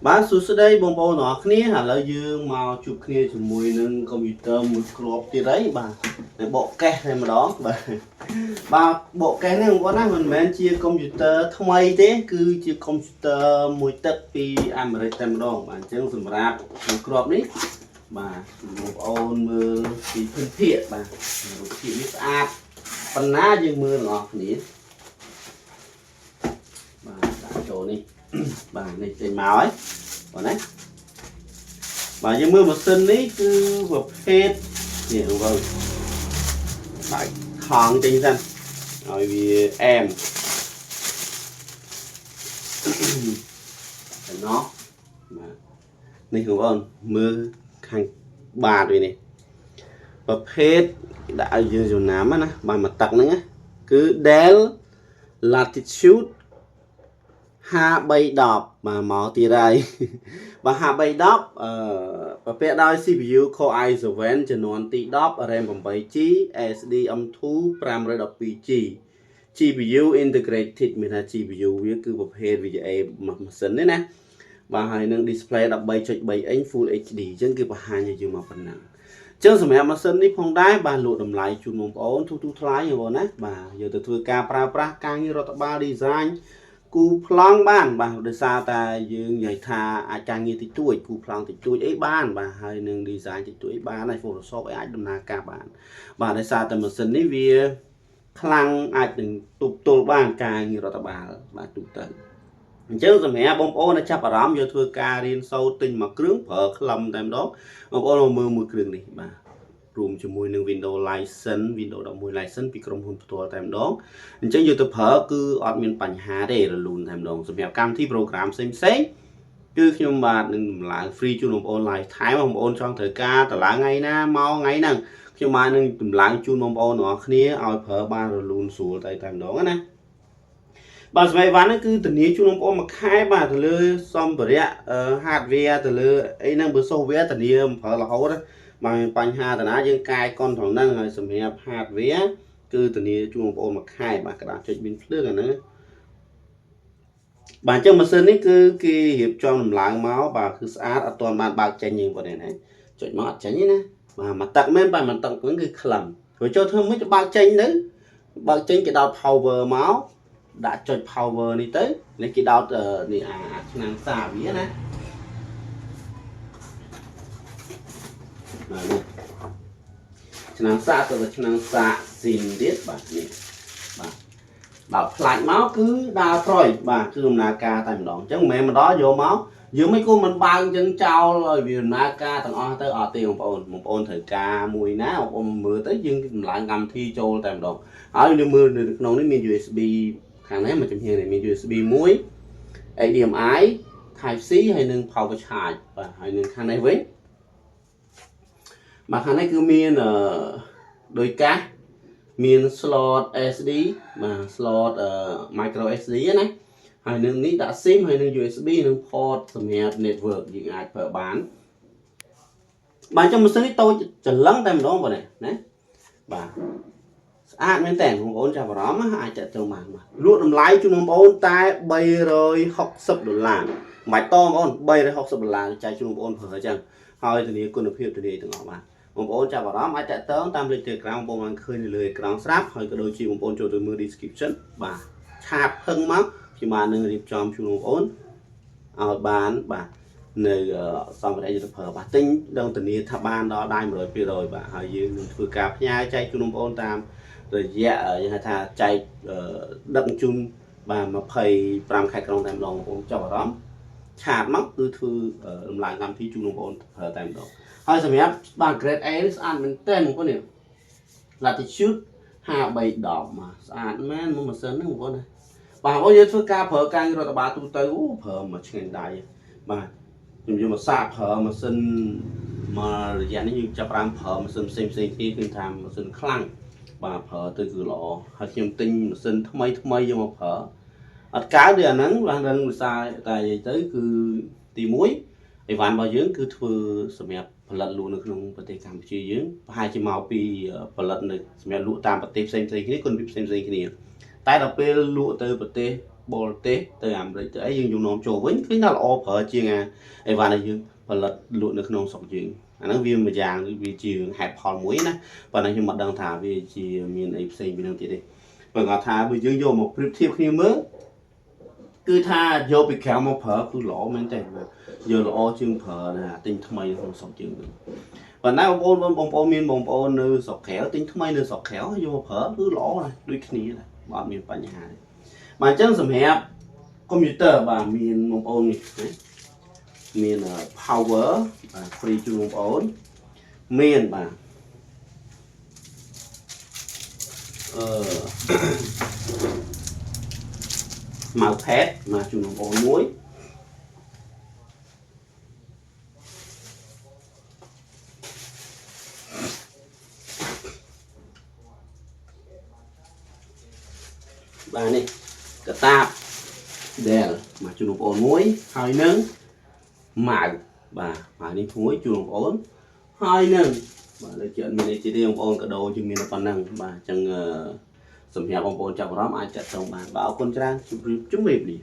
Bạn số đây bông bông nó khné hả là dương màu chụp khné chụp mùi nâng computer một crop thì đấy bà để bộ kẹt này mà đó bà bộ kẹt này không có nát mình chia computer thông ai thế cứ chia computer mùi tất vì American tem đó bạn chẳng dùng rap một crop đấy bà một ôn mưa thì thân thiện bà một thì biết áp phần ná dương mưa ngọt nhỉ bà đã chỗ này bà này trên màu ấy còn đấy bà như mưa một sinh ấy cứ vật hết nhiều vâng phải thằng trên dân rồi vì em nó mà này không vâng mưa hàng bà rồi này vật hết đã dùng nám á bà mặt tặng nữa cứ del latitude hạ bay đọc mà mỏ tì đây và hạ bay đọc và vẽ đôi CPU Core i7 cho nón tì đọc RAM 8GB SD âm thu 512GB GPU integrated mình là GPU với cứ một hệ VGA mà sẵn đấy nè và hai nâng display đọc 7.7 inch Full HD chân cứ bà hai nhà dùng mà phần nặng chân sầm em mà sân đi phong đái bà lụa đầm lại chùn mông ổn thu thu thái như vậy nè bà giờ từ thưa ca pra càng như rồi ba design cú plong ban bà được sao ta dương nhảy tha ai càng như thì tuổi cú plong thì tuổi ấy ban bà hai nâng design thì tuổi ba này Photoshop ấy ai đâm na cả bạn bà được sao ta mà sân đi vì khăn ai từng tục tục ban càng như rồi bà tục tận chứ rồi mẹ bông ô nó chắp vào rắm vô thưa ca riêng sâu tinh mà cứng phở lầm tam đó bông ô mưa mưa cứng đi bà rùm cho mùi nâng Windows license Windows đọc mùi license vìក្រុមហ៊ុនផ្ទាល់តែម្ដងអញ្ចឹងយកទៅប្រើគឺអត់មានបញ្ហាទេរលូនតែម្ដងសម្រាប់កម្មវិធី program ផ្សេងគឺខ្ញុំបាទនឹងតម្លើង free ជូនបងប្អូន live ថែមបងប្អូនចង់ត្រូវការតម្លើងថ្ងៃណាមកថ្ងៃហ្នឹងខ្ញុំបាទនឹងតម្លើងជូនបងប្អូនទាំងអស់គ្នាឲ្យប្រើបានរលូនស្រួលតែម្ដងណាបាទសម្រាប់វ៉ាន់ហ្នឹងគឺធានាជូនបងប្អូនមួយខែបាទទៅលើសម្ភារៈ hardware ទៅលើអីហ្នឹងបើ software ធានាប្រើរហូតបើបញ្ហាតាណាយើងកាយកុនត្រង់ហ្នឹងហើយសម្រាប់ hardware គឺធានាជូនបងប្អូនមួយខែបាទក្តារចុចមានភ្លើងអាហ្នឹងបាទអញ្ចឹងម៉ាស៊ីននេះគឺគេរៀបចំដំឡើងមកបាទគឺស្អាតអត់ទាន់បានបើកចេញយើងប៉ុណ្ណេះណាចុចមកអត់ចេញទេណាបាទមកទឹកមែនបាទមកទឹកហ្នឹងគឺក្លឹមព្រោះចូលធ្វើមិនបើកចេញទៅបើកចេញគេដោត power មកដាក់ចុច power នេះទៅនេះគេដោតនេះអាឆ្នាំងសាវាណាបាទនេះឆ្នាំងសាទៅឆ្នាំងសាស៊ីនទៀតបាទនេះបាទដល់ផ្លាច់មកគឺដើរប្រយបាទគឺដំណើរការតែម្ដងអញ្ចឹងមិនមែនម្ដងយកមកយើងមិនគួរមិនបើកអញ្ចឹងចោលឲ្យវាដំណើរការទាំងអស់ទៅអត់ទេបងប្អូនត្រូវការមួយណាបងប្អូនមើលទៅយើងតម្លើងកម្មវិធីចូលតែម្ដងហើយយើងមើលនៅក្នុងនេះមាន USB ខាងនេះមកចំហៀងនេះមាន USB 1 HDMI Type C ហើយនិង Power Charge បាទហើយនឹងខាងនេះវិញបាទខាងនេះគឺមានដោយកាសមាន slot SD បាទ slot micro SD ណាហើយនឹងនេះដាក់ SIM ហើយនឹង USB និង port សម្រាប់ network យើងអាចប្រើបានបាទចុះម៉ាស៊ីននេះតូចច្រឡឹងតែម្ដងបងណាបាទស្អាតមែនតើបងប្អូនចាប់អារម្មណ៍អាចចាក់ចូលបានបាទលក់តម្លៃជូនបងប្អូនតែ$360មិនតបងប្អូន$360ចាយជូនបងប្អូនប្រើអញ្ចឹងហើយធានាគុណភាពធានាទាំងអស់បាទបងប្អូនចាប់អារម្មណ៍អាចតាក់ទងតាមលេខ Telegram បងប្អូនបានឃើញនៅលើអេក្រង់ស្រាប់ហើយក៏ដូចជាបងប្អូនចូលទៅមើល description បាទឆាតផឹងមកខ្ញុំបាននឹងរៀបចំជូនបងប្អូនឲ្យបានបាទនៅសម្ភារៈយុទ្ធប្រើបាទទិញដល់ធានាថាបានដល់ដៃ 100% បាទហើយយើងនឹងធ្វើការផ្ញើចែកជូនបងប្អូនតាមរយៈយើងហៅថាចែកដឹកជូនបាទ25ខែក្រុងតែម្ដងបងប្អូនចាប់អារម្មណ៍ឆាតមកគឺធ្វើដំឡើងកម្មវិធីជូនបងប្អូនប្រើតែម្ដងហើយសម្រាប់បាទ grade A ស្អាតមែនតើបងប្អូននេះ latitude 5310មកស្អាតមែនមកម៉ាស៊ីនហ្នឹងបងប្អូនបាទបងយើងធ្វើការប្រើការរដ្ឋបាលទូទៅប្រើមួយឆ្ងាញ់ដៃបាទខ្ញុំយកមកសាកប្រើម៉ាស៊ីនមករយៈនេះយើងចាប់បានប្រើម៉ាស៊ីនផ្សេងគ្នាគឺថាម៉ាស៊ីនខ្លាំងបាទប្រើទៅគឺល្អហើយខ្ញុំទិញម៉ាស៊ីនថ្មីយកមកប្រើអត់កើតទេអាហ្នឹងបានដឹងវិសាតែនិយាយទៅគឺទី1អីវ៉ាន់របស់យើងគឺធ្វើសម្រាប់ផលិតលក់នៅក្នុងប្រទេសកម្ពុជាយើងប្រហែលជាមកពីផលិតនៅសម្រាប់លក់តាមប្រទេសផ្សេងគ្នាគុណភាពផ្សេងគ្នាតែដល់ពេលលក់ទៅប្រទេស បរទេសទៅអាមេរិកទៅអីយើងយកនាំចូលវិញឃើញថាល្អប្រើជាងអីវ៉ាន់ដែលយើងផលិតលក់នៅក្នុងស្រុកយើងអាហ្នឹងវាមួយយ៉ាងវាជាហេតុផលមួយណាប៉ុន្តែខ្ញុំមិនដឹងថាវាជាមានអីផ្សេងពីនឹងទៀតទេបើគាត់ថាបើយើងយកមកប្រៀបធៀបគ្នាមើលគឺថាយកពីក្រៅមកប្រើគឺល្អមែនទេយកល្អជាងប្រើណាទិញថ្មីក្នុងស្រុកយើងប៉ុន្តែបងប្អូនមានបងប្អូននៅស្រុកក្រៅទិញថ្មីនៅស្រុកក្រៅយកមកប្រើគឺល្អណាស់ដូចគ្នាដែរបាទមានបញ្ហាទេបាទអញ្ចឹងសម្រាប់កុំព្យូទ័របាទមានបងប្អូននេះមាន power បាទ free ជូនបងប្អូនមានបាទmouse pad មកជូនបងប្អូនមួយបាទនេះកតាប Dell មកជូនបងប្អូនមួយហើយនឹងម៉ៅបាទម៉ៅនេះមួយជូនបងប្អូនហើយនឹងបាទលើជាអត់មានអីទៀតទេបងប្អូនកាដូជាងមានតែប៉ុណ្ណឹងបាទអញ្ចឹងសម្រាប់បងប្អូនចាប់អារម្មណ៍អាចចាត់ចងបានបាទអរគុណច្រើនជម្រាបលា